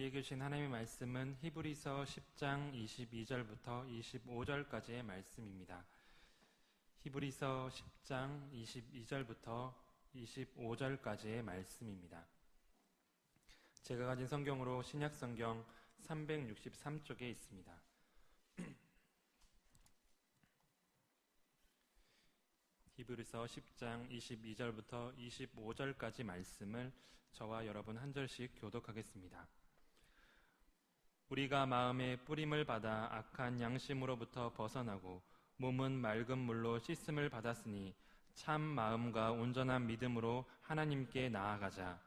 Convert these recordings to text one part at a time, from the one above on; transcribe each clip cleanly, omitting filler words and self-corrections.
우리에게 주신 하나님의 말씀은 히브리서 10장 22절부터 25절까지의 말씀입니다. 히브리서 10장 22절부터 25절까지의 말씀입니다. 제가 가진 성경으로 신약성경 363쪽에 있습니다. 히브리서 10장 22절부터 25절까지 말씀을 저와 여러분 한 절씩 교독하겠습니다. 우리가 마음에 뿌림을 받아 악한 양심으로부터 벗어나고 몸은 맑은 물로 씻음을 받았으니 참 마음과 온전한 믿음으로 하나님께 나아가자.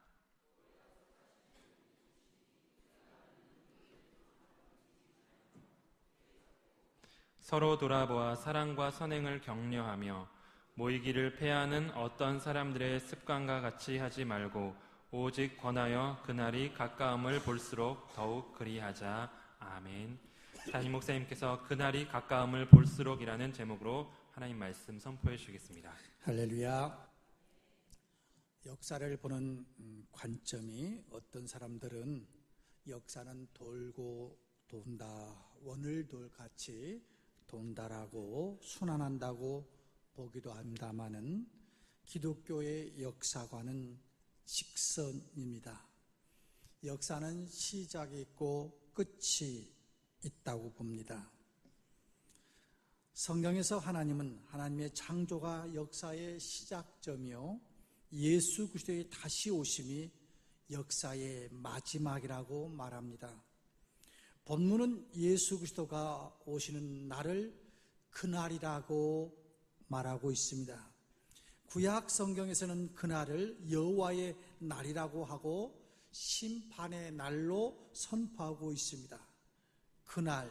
서로 돌아보아 사랑과 선행을 격려하며 모이기를 패하는 어떤 사람들의 습관과 같이 하지 말고 오직 권하여 그날이 가까움을 볼수록 더욱 그리하자. 아멘. 담임 목사님께서 그날이 가까움을 볼수록이라는 제목으로 하나님 말씀 선포해 주시겠습니다. 할렐루야. 역사를 보는 관점이, 어떤 사람들은 역사는 돌고 돈다, 원을 돌같이 돈다라고 순환한다고 보기도 한다마는 기독교의 역사관은 직선입니다. 역사는 시작이 있고 끝이 있다고 봅니다. 성경에서 하나님은 하나님의 창조가 역사의 시작점이요 예수 그리스도의 다시 오심이 역사의 마지막이라고 말합니다. 본문은 예수 그리스도가 오시는 날을 그날이라고 말하고 있습니다. 구약 성경에서는 그날을 여호와의 날이라고 하고 심판의 날로 선포하고 있습니다. 그날,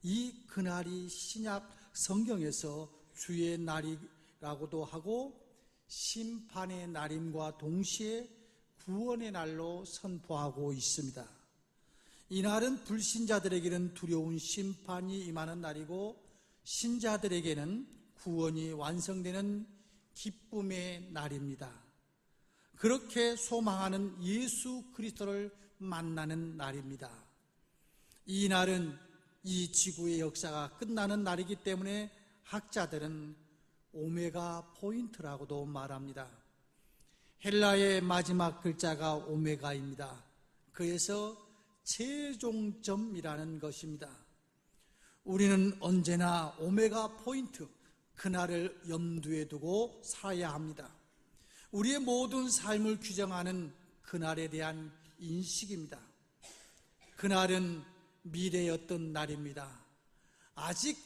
이 그날이 신약 성경에서 주의 날이라고도 하고 심판의 날임과 동시에 구원의 날로 선포하고 있습니다. 이 날은 불신자들에게는 두려운 심판이 임하는 날이고 신자들에게는 구원이 완성되는 기쁨의 날입니다. 그렇게 소망하는 예수 그리스도를 만나는 날입니다. 이 날은 이 지구의 역사가 끝나는 날이기 때문에 학자들은 오메가 포인트라고도 말합니다. 헬라의 마지막 글자가 오메가입니다. 그래서 최종점이라는 것입니다. 우리는 언제나 오메가 포인트, 그날을 염두에 두고 살아야 합니다. 우리의 모든 삶을 규정하는 그날에 대한 인식입니다. 그날은 미래의 어떤 날입니다. 아직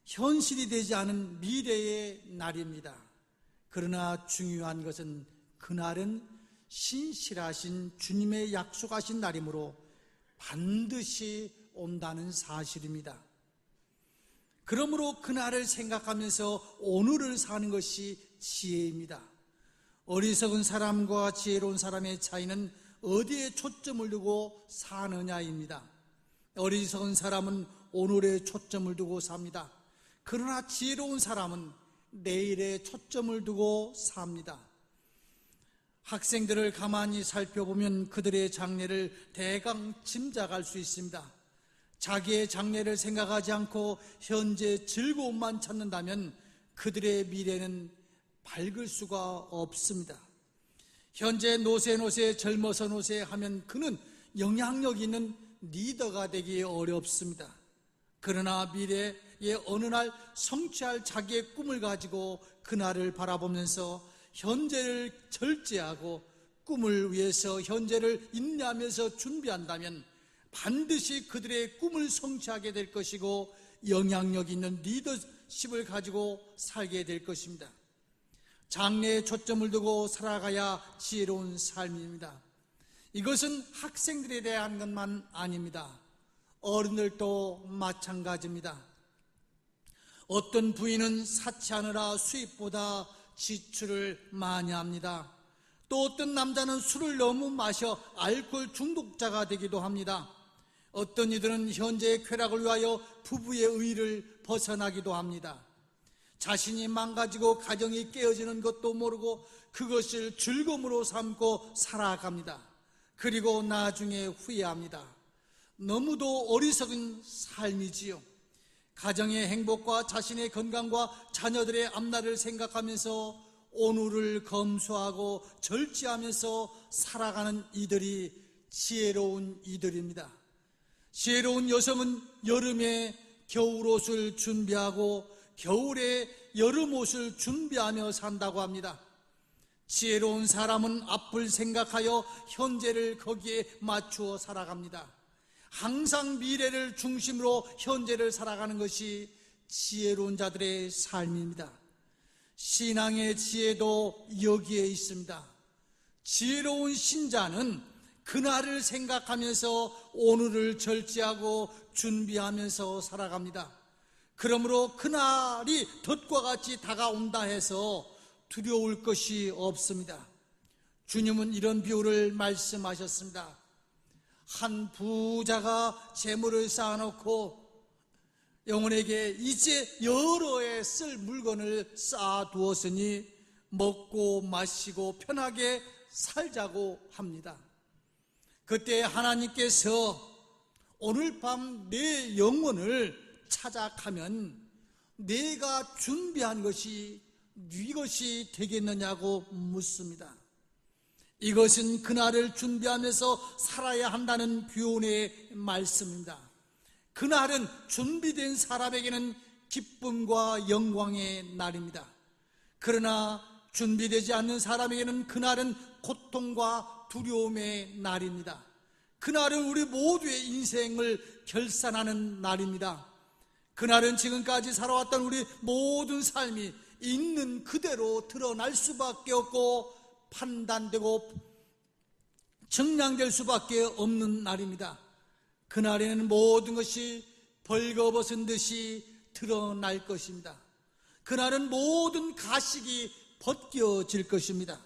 현실이 되지 않은 미래의 날입니다. 그러나 중요한 것은 그날은 신실하신 주님의 약속하신 날이므로 반드시 온다는 사실입니다. 그러므로 그날을 생각하면서 오늘을 사는 것이 지혜입니다. 어리석은 사람과 지혜로운 사람의 차이는 어디에 초점을 두고 사느냐입니다. 어리석은 사람은 오늘에 초점을 두고 삽니다. 그러나 지혜로운 사람은 내일에 초점을 두고 삽니다. 학생들을 가만히 살펴보면 그들의 장래를 대강 짐작할 수 있습니다. 자기의 장래를 생각하지 않고 현재 즐거움만 찾는다면 그들의 미래는 밝을 수가 없습니다. 현재 노세 젊어서 노세 하면 그는 영향력 있는 리더가 되기 어렵습니다. 그러나 미래의 어느 날 성취할 자기의 꿈을 가지고 그날을 바라보면서 현재를 절제하고 꿈을 위해서 현재를 인내하면서 준비한다면 반드시 그들의 꿈을 성취하게 될 것이고 영향력 있는 리더십을 가지고 살게 될 것입니다. 장래에 초점을 두고 살아가야 지혜로운 삶입니다. 이것은 학생들에 대한 것만 아닙니다. 어른들도 마찬가지입니다. 어떤 부인은 사치하느라 수입보다 지출을 많이 합니다. 또 어떤 남자는 술을 너무 마셔 알코올 중독자가 되기도 합니다. 어떤 이들은 현재의 쾌락을 위하여 부부의 의를 벗어나기도 합니다. 자신이 망가지고 가정이 깨어지는 것도 모르고 그것을 즐거움으로 삼고 살아갑니다. 그리고 나중에 후회합니다. 너무도 어리석은 삶이지요. 가정의 행복과 자신의 건강과 자녀들의 앞날을 생각하면서 오늘을 검소하고 절제하면서 살아가는 이들이 지혜로운 이들입니다. 지혜로운 여성은 여름에 겨울옷을 준비하고 겨울에 여름옷을 준비하며 산다고 합니다. 지혜로운 사람은 앞을 생각하여 현재를 거기에 맞추어 살아갑니다. 항상 미래를 중심으로 현재를 살아가는 것이 지혜로운 자들의 삶입니다. 신앙의 지혜도 여기에 있습니다. 지혜로운 신자는 그날을 생각하면서 오늘을 절제하고 준비하면서 살아갑니다. 그러므로 그날이 덫과 같이 다가온다 해서 두려울 것이 없습니다. 주님은 이런 비유를 말씀하셨습니다. 한 부자가 재물을 쌓아놓고 영혼에게 이제 여러 해 쓸 물건을 쌓아두었으니 먹고 마시고 편하게 살자고 합니다. 그때 하나님께서 오늘 밤 내 영혼을 찾아가면 내가 준비한 것이 네 것이 되겠느냐고 묻습니다. 이것은 그날을 준비하면서 살아야 한다는 교훈의 말씀입니다. 그날은 준비된 사람에게는 기쁨과 영광의 날입니다. 그러나 준비되지 않는 사람에게는 그날은 고통과 두려움의 날입니다. 그날은 우리 모두의 인생을 결산하는 날입니다. 그날은 지금까지 살아왔던 우리 모든 삶이 있는 그대로 드러날 수밖에 없고 판단되고 증량될 수밖에 없는 날입니다. 그날에는 모든 것이 벌거벗은 듯이 드러날 것입니다. 그날은 모든 가식이 벗겨질 것입니다.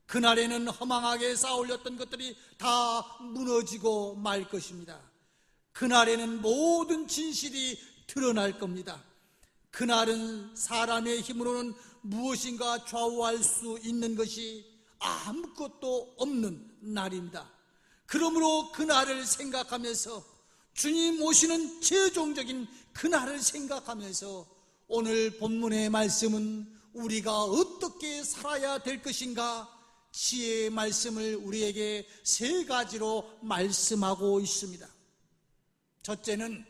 그날에는 허망하게 쌓아올렸던 것들이 다 무너지고 말 것입니다. 그날에는 모든 진실이 드러날 겁니다. 그날은 사람의 힘으로는 무엇인가 좌우할 수 있는 것이 아무것도 없는 날입니다. 그러므로 그날을 생각하면서 주님 오시는 최종적인 그날을 생각하면서 오늘 본문의 말씀은 우리가 어떻게 살아야 될 것인가 지혜의 말씀을 우리에게 세 가지로 말씀하고 있습니다. 첫째는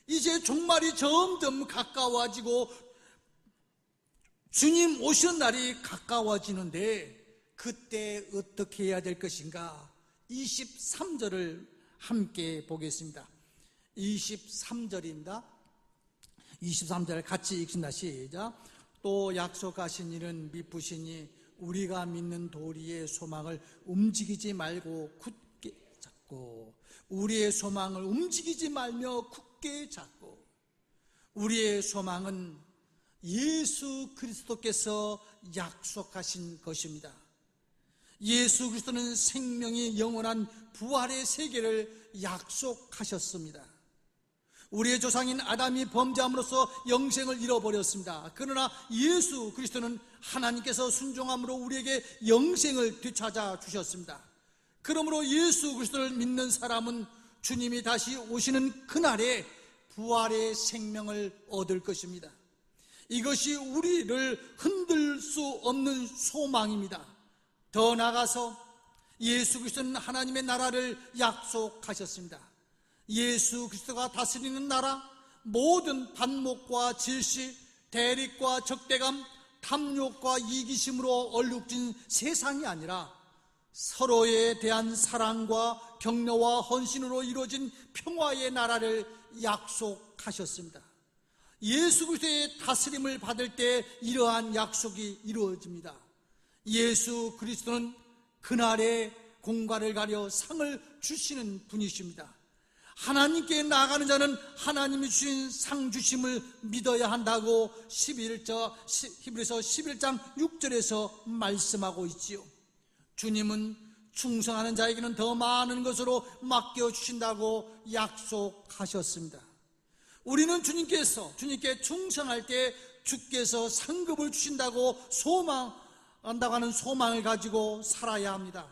이제 종말이 점점 가까워지고 주님 오시는 날이 가까워지는데 그때 어떻게 해야 될 것인가 23절을 함께 보겠습니다. 23절입니다. 23절 같이 읽습니다. 시작. 또 약속하신 이는 미쁘시니 우리가 믿는 도리의 소망을 움직이지 말고 굳게 잡고 우리의 소망을 움직이지 말며 굳게 잡고 우리의 소망은 예수 그리스도께서 약속하신 것입니다. 예수 그리스도는 생명이 영원한 부활의 세계를 약속하셨습니다. 우리의 조상인 아담이 범죄함으로써 영생을 잃어버렸습니다. 그러나 예수 그리스도는 하나님께서 순종함으로 우리에게 영생을 되찾아 주셨습니다. 그러므로 예수 그리스도를 믿는 사람은 주님이 다시 오시는 그날에 부활의 생명을 얻을 것입니다. 이것이 우리를 흔들 수 없는 소망입니다. 더 나아가서 예수 그리스도는 하나님의 나라를 약속하셨습니다. 예수 그리스도가 다스리는 나라, 모든 반목과 질시, 대립과 적대감, 탐욕과 이기심으로 얼룩진 세상이 아니라 서로에 대한 사랑과 격려와 헌신으로 이루어진 평화의 나라를 약속하셨습니다. 예수 그리스도의 다스림을 받을 때 이러한 약속이 이루어집니다. 예수 그리스도는 그날에 공갈을 가려 상을 주시는 분이십니다. 하나님께 나아가는 자는 하나님이 주신 상 주심을 믿어야 한다고 히브리서 11장 6절에서 말씀하고 있지요. 주님은 충성하는 자에게는 더 많은 것으로 맡겨주신다고 약속하셨습니다. 우리는 주님께 충성할 때 주께서 상급을 주신다고 소망한다고 하는 소망을 가지고 살아야 합니다.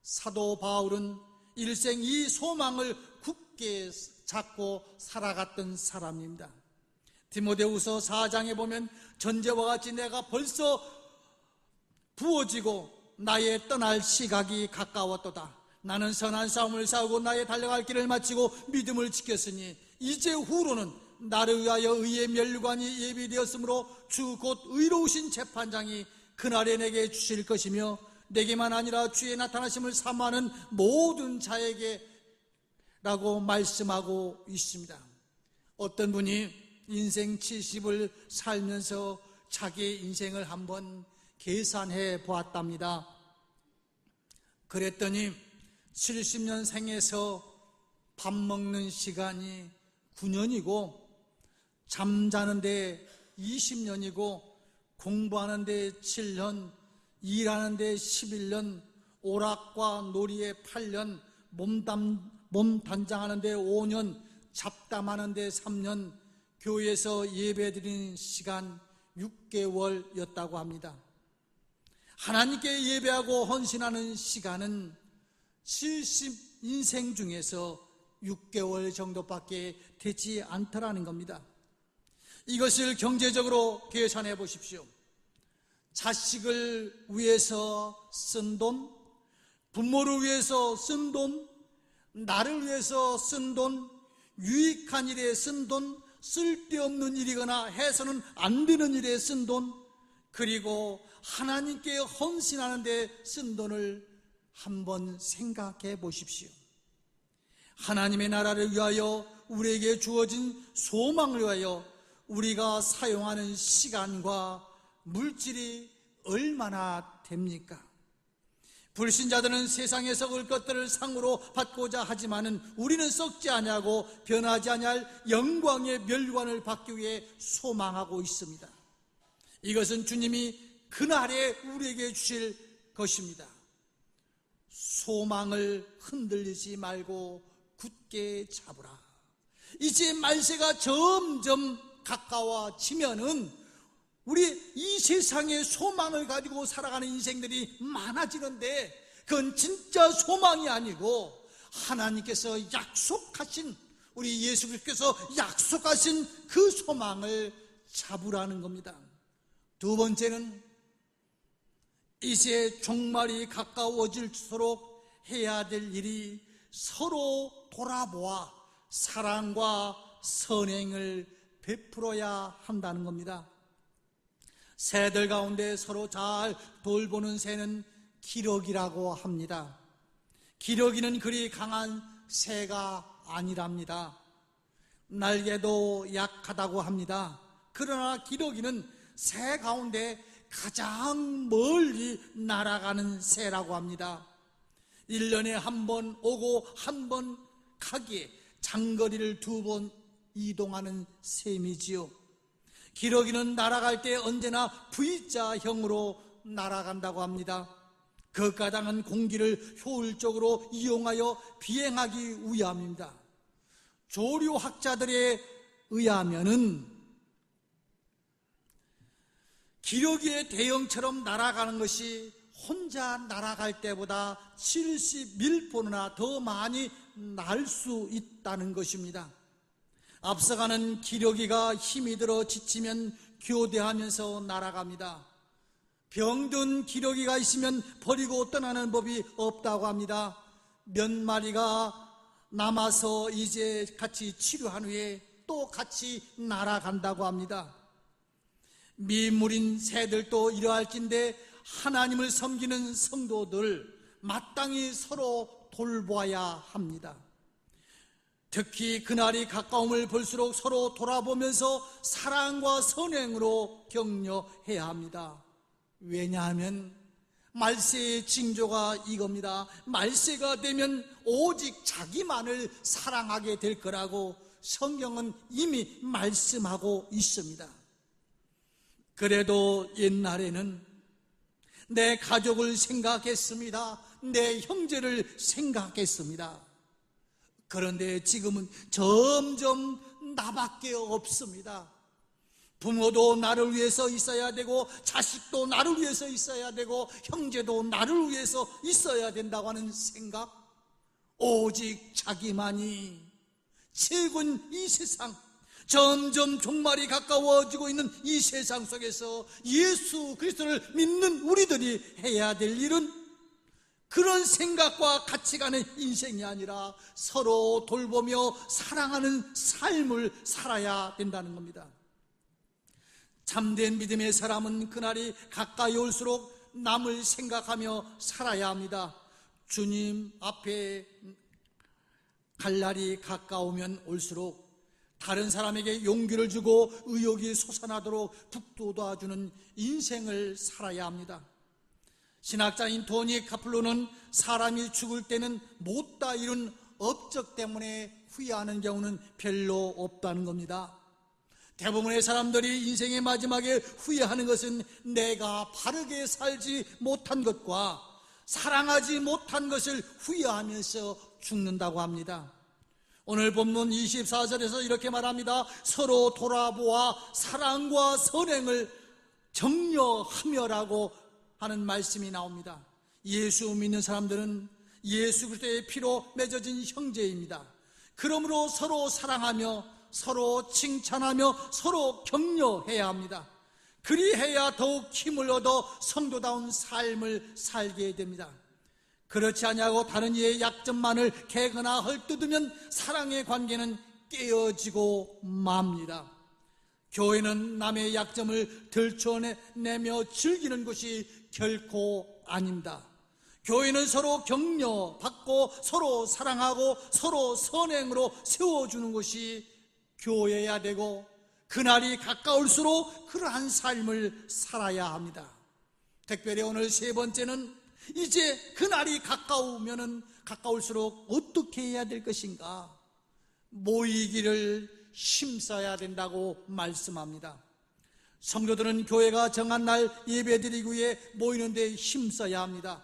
사도 바울은 일생 이 소망을 굳게 잡고 살아갔던 사람입니다. 디모데후서 4장에 보면 전제와 같이 내가 벌써 부어지고 나의 떠날 시각이 가까웠도다. 나는 선한 싸움을 싸우고 나의 달려갈 길을 마치고 믿음을 지켰으니 이제 후로는 나를 위하여 의의 멸관이 예비되었으므로 주 곧 의로우신 재판장이 그날에 내게 주실 것이며 내게만 아니라 주의 나타나심을 사모하는 모든 자에게 라고 말씀하고 있습니다. 어떤 분이 인생 70을 살면서 자기의 인생을 한번 계산해 보았답니다. 그랬더니 70년 생에서 밥 먹는 시간이 9년이고 잠자는데 20년이고 공부하는데 7년, 일하는데 11년, 오락과 놀이에 8년, 몸 단장하는데 5년, 잡담하는데 3년, 교회에서 예배드리는 시간 6개월이었다고 합니다. 하나님께 예배하고 헌신하는 시간은 70 인생 중에서 6개월 정도밖에 되지 않더라는 겁니다. 이것을 경제적으로 계산해 보십시오. 자식을 위해서 쓴 돈, 부모를 위해서 쓴 돈, 나를 위해서 쓴 돈, 유익한 일에 쓴 돈, 쓸데없는 일이거나 해서는 안 되는 일에 쓴 돈, 그리고 하나님께 헌신하는 데 쓴 돈을 한번 생각해 보십시오. 하나님의 나라를 위하여 우리에게 주어진 소망을 위하여 우리가 사용하는 시간과 물질이 얼마나 됩니까? 불신자들은 세상에서 올 것들을 상으로 받고자 하지만은 우리는 썩지 아니하고 변하지 아니할 영광의 멸관을 받기 위해 소망하고 있습니다. 이것은 주님이 그날에 우리에게 주실 것입니다. 소망을 흔들리지 말고 굳게 잡으라. 이제 말세가 점점 가까워지면은 우리 이 세상에 소망을 가지고 살아가는 인생들이 많아지는데 그건 진짜 소망이 아니고 하나님께서 약속하신, 우리 예수 그리스도께서 약속하신 그 소망을 잡으라는 겁니다. 두 번째는 이제 종말이 가까워질수록 해야 될 일이 서로 돌아보아 사랑과 선행을 베풀어야 한다는 겁니다. 새들 가운데 서로 잘 돌보는 새는 기러기라고 합니다. 기러기는 그리 강한 새가 아니랍니다. 날개도 약하다고 합니다. 그러나 기러기는 새 가운데 가장 멀리 날아가는 새라고 합니다. 1년에 한 번 오고 한 번 가기에 장거리를 2번 이동하는 셈이지요. 기러기는 날아갈 때 언제나 V자형으로 날아간다고 합니다. 그 가장은 공기를 효율적으로 이용하여 비행하기 위함입니다. 조류학자들에 의하면은 기러기의 대형처럼 날아가는 것이 혼자 날아갈 때보다 71%나 더 많이 날 수 있다는 것입니다. 앞서가는 기러기가 힘이 들어 지치면 교대하면서 날아갑니다. 병든 기러기가 있으면 버리고 떠나는 법이 없다고 합니다. 몇 마리가 남아서 이제 같이 치료한 후에 또 같이 날아간다고 합니다. 미물인 새들도 이러할진데 하나님을 섬기는 성도들 마땅히 서로 돌보아야 합니다. 특히 그날이 가까움을 볼수록 서로 돌아보면서 사랑과 선행으로 격려해야 합니다. 왜냐하면 말세의 징조가 이겁니다. 말세가 되면 오직 자기만을 사랑하게 될 거라고 성경은 이미 말씀하고 있습니다. 그래도 옛날에는 내 가족을 생각했습니다. 내 형제를 생각했습니다. 그런데 지금은 점점 나밖에 없습니다. 부모도 나를 위해서 있어야 되고, 자식도 나를 위해서 있어야 되고, 형제도 나를 위해서 있어야 된다고 하는 생각, 오직 자기만이 최고인 이 세상, 점점 종말이 가까워지고 있는 이 세상 속에서 예수 그리스도를 믿는 우리들이 해야 될 일은 그런 생각과 가치관의 인생이 아니라 서로 돌보며 사랑하는 삶을 살아야 된다는 겁니다. 참된 믿음의 사람은 그날이 가까이 올수록 남을 생각하며 살아야 합니다. 주님 앞에 갈 날이 가까우면 올수록 다른 사람에게 용기를 주고 의욕이 솟아나도록 북돋아주는 인생을 살아야 합니다. 신학자인 토니 카플로는 사람이 죽을 때는 못다 이룬 업적 때문에 후회하는 경우는 별로 없다는 겁니다. 대부분의 사람들이 인생의 마지막에 후회하는 것은 내가 바르게 살지 못한 것과 사랑하지 못한 것을 후회하면서 죽는다고 합니다. 오늘 본문 24절에서 이렇게 말합니다. 서로 돌아보아 사랑과 선행을 격려하며라고 하는 말씀이 나옵니다. 예수 믿는 사람들은 예수 그리스도의 피로 맺어진 형제입니다. 그러므로 서로 사랑하며 서로 칭찬하며 서로 격려해야 합니다. 그리해야 더욱 힘을 얻어 성도다운 삶을 살게 됩니다. 그렇지 않냐고 다른 이의 약점만을 개거나 헐뜯으면 사랑의 관계는 깨어지고 맙니다. 교회는 남의 약점을 들춰내며 즐기는 것이 결코 아닙니다. 교회는 서로 격려받고 서로 사랑하고 서로 선행으로 세워주는 것이 교회여야 되고, 그날이 가까울수록 그러한 삶을 살아야 합니다. 특별히 오늘 세 번째는 이제 그날이 가까울수록 어떻게 해야 될 것인가? 모이기를 힘써야 된다고 말씀합니다. 성도들은 교회가 정한 날 예배드리기 위해 모이는 데 힘써야 합니다.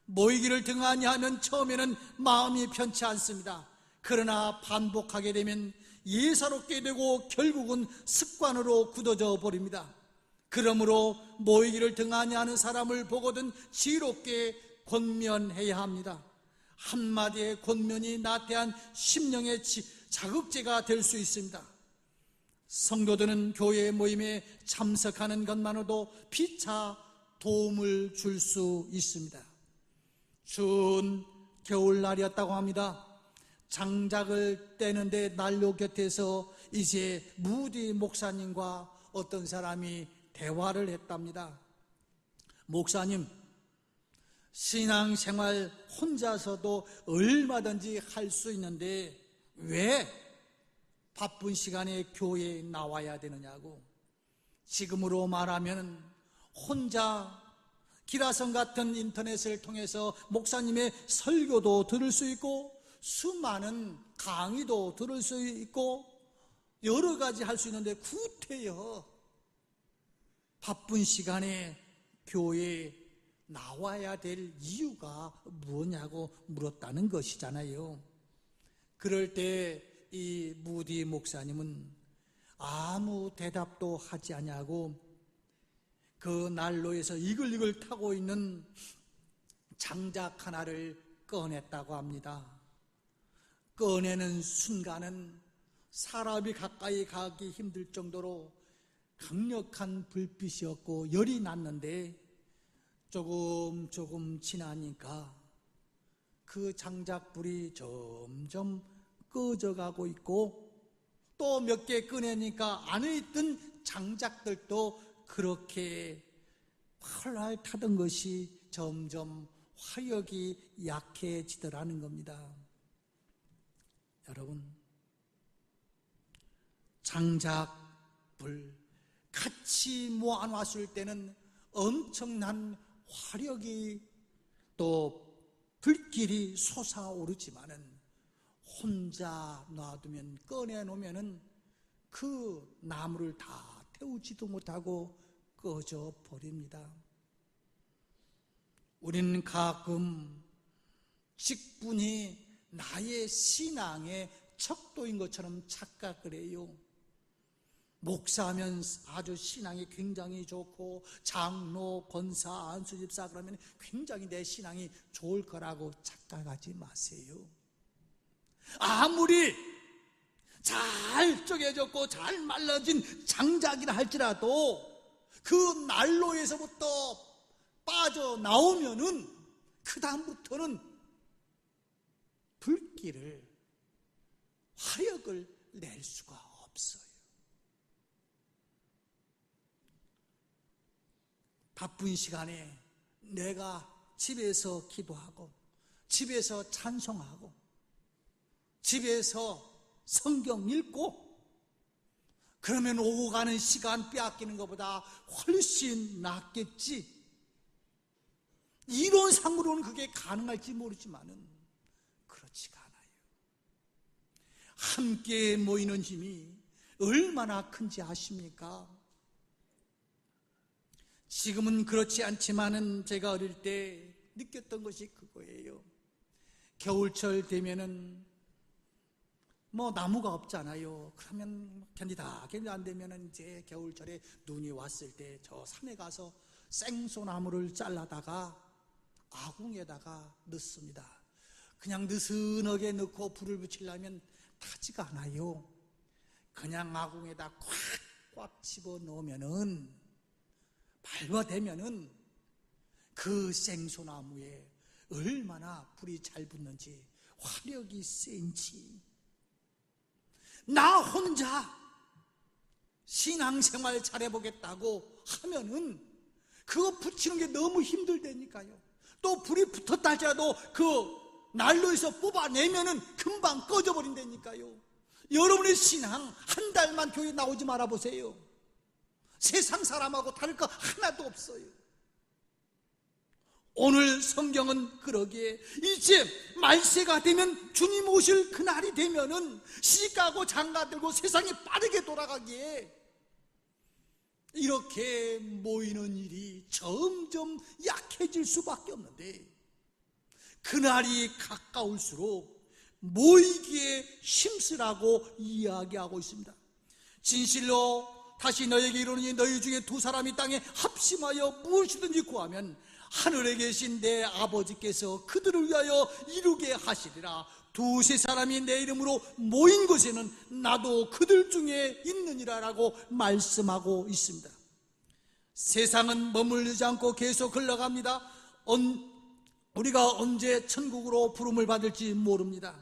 모이기를 등한히 하면 처음에는 마음이 편치 않습니다. 그러나 반복하게 되면 예사롭게 되고 결국은 습관으로 굳어져 버립니다. 그러므로 모이기를 등한히 하는 사람을 보거든 지혜롭게 권면해야 합니다. 한마디의 권면이 나태한 심령의 자극제가 될 수 있습니다. 성도들은 교회 모임에 참석하는 것만으로도 피차 도움을 줄 수 있습니다. 추운 겨울날이었다고 합니다. 장작을 떼는데 난로 곁에서 이제 무디 목사님과 어떤 사람이 대화를 했답니다. 목사님, 신앙생활 혼자서도 얼마든지 할 수 있는데 왜 바쁜 시간에 교회에 나와야 되느냐고. 지금으로 말하면 혼자 기라성 같은 인터넷을 통해서 목사님의 설교도 들을 수 있고 수많은 강의도 들을 수 있고 여러 가지 할 수 있는데 구태여 바쁜 시간에 교회에 나와야 될 이유가 뭐냐고 물었다는 것이잖아요. 그럴 때 이 무디 목사님은 아무 대답도 하지 않냐고 그 난로에서 이글이글 타고 있는 장작 하나를 꺼냈다고 합니다. 꺼내는 순간은 사람이 가까이 가기 힘들 정도로 강력한 불빛이었고 열이 났는데 조금 지나니까 그 장작불이 점점 꺼져가고 있고 또 몇 개 꺼내니까 안에 있던 장작들도 그렇게 활활 타던 것이 점점 화력이 약해지더라는 겁니다. 여러분, 장작불 같이 모아놨을 때는 엄청난 화력이 또 불길이 솟아오르지만은 혼자 놔두면 꺼내놓으면은 그 나무를 다 태우지도 못하고 꺼져 버립니다. 우리는 가끔 직분이 나의 신앙의 척도인 것처럼 착각을 해요. 목사하면 아주 신앙이 굉장히 좋고 장로, 권사, 안수집사 그러면 굉장히 내 신앙이 좋을 거라고 착각하지 마세요. 아무리 잘 쪼개졌고 잘 말라진 장작이라 할지라도 그 난로에서부터 빠져나오면은 그 다음부터는 불길을, 화력을 낼 수가 없어요. 바쁜 시간에 내가 집에서 기도하고 집에서 찬송하고 집에서 성경 읽고 그러면 오고 가는 시간 빼앗기는 것보다 훨씬 낫겠지. 이론상으로는 그게 가능할지 모르지만은 그렇지가 않아요. 함께 모이는 힘이 얼마나 큰지 아십니까? 지금은 그렇지 않지만은 제가 어릴 때 느꼈던 것이 그거예요. 겨울철 되면은 나무가 없잖아요. 그러면 견디다 안 되면은 이제 겨울철에 눈이 왔을 때 저 산에 가서 생소나무를 잘라다가 아궁에다가 넣습니다. 그냥 느슨하게 넣고 불을 붙이려면 타지가 않아요. 그냥 아궁에다 꽉꽉 집어 넣으면은 발화되면은 그 생소나무에 얼마나 불이 잘 붙는지, 화력이 센지. 나 혼자 신앙생활 잘해보겠다고 하면은 그거 붙이는 게 너무 힘들다니까요. 또 불이 붙었다 할지라도 그 난로에서 뽑아내면은 금방 꺼져버린다니까요. 여러분의 신앙 한 달만 교회 나오지 말아보세요. 세상 사람하고 다를 거 하나도 없어요. 오늘 성경은 그러기에 이제 말세가 되면 주님 오실 그날이 되면은 시가고 장가들고 세상이 빠르게 돌아가기에 이렇게 모이는 일이 점점 약해질 수밖에 없는데 그날이 가까울수록 모이기에 힘쓰라고 이야기하고 있습니다. 진실로 다시 너에게 이르노니 너희 중에 두 사람이 땅에 합심하여 무엇이든지 구하면 하늘에 계신 내 아버지께서 그들을 위하여 이루게 하시리라. 두세 사람이 내 이름으로 모인 곳에는 나도 그들 중에 있느니라 라고 말씀하고 있습니다. 세상은 머물지 않고 계속 흘러갑니다. 우리가 언제 천국으로 부름을 받을지 모릅니다.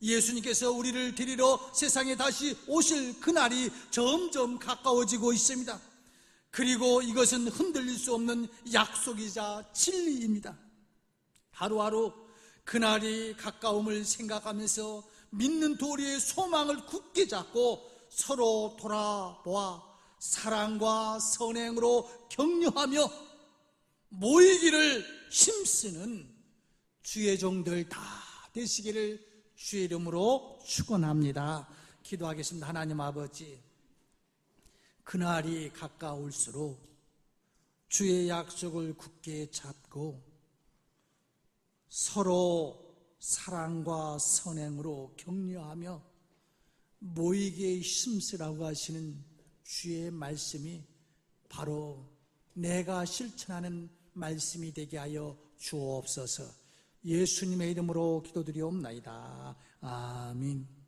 예수님께서 우리를 데리러 세상에 다시 오실 그날이 점점 가까워지고 있습니다. 그리고 이것은 흔들릴 수 없는 약속이자 진리입니다. 하루하루 그날이 가까움을 생각하면서 믿는 도리의 소망을 굳게 잡고 서로 돌아보아 사랑과 선행으로 격려하며 모이기를 힘쓰는 주의 종들 다 되시기를 주의 이름으로 축원합니다. 기도하겠습니다. 하나님 아버지, 그날이 가까울수록 주의 약속을 굳게 잡고 서로 사랑과 선행으로 격려하며 모이기에 힘쓰라고 하시는 주의 말씀이 바로 내가 실천하는 말씀이 되게 하여 주옵소서. 예수님의 이름으로 기도드리옵나이다. 아멘.